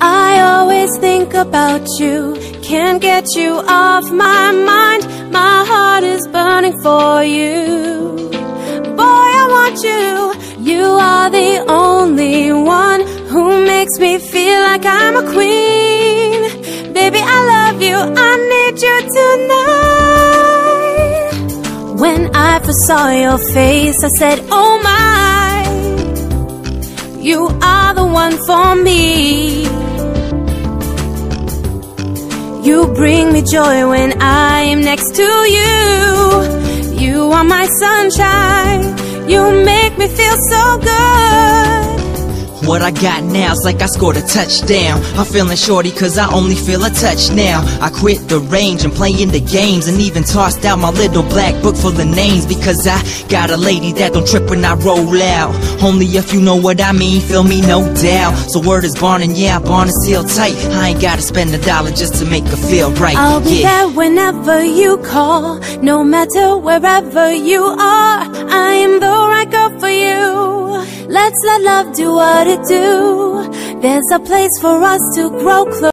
I always think about you, can't get you off my mind. My heart is burning for you. Boy, I want you. You are the only one who makes me feel like I'm a queen. Baby, I love you, I need you tonight. When I first saw your face, I said, oh my, you are the one for me. You bring me joy when I am next to you. You are my sunshine, you make me feel so good. What I got now's like I scored a touchdown. I'm feeling shorty cause I only feel a touch now. I quit the range and playing the games, and even tossed out my little black book full of names, because I got a lady that don't trip when I roll out. Only if you know what I mean, feel me, no doubt. So word is born, and yeah, born is sealed tight. I ain't gotta spend $1 just to make her feel right. I'll be there whenever you call, no matter wherever you are. I am the right girl for you. Let's let love do what it do. There's a place for us to grow close.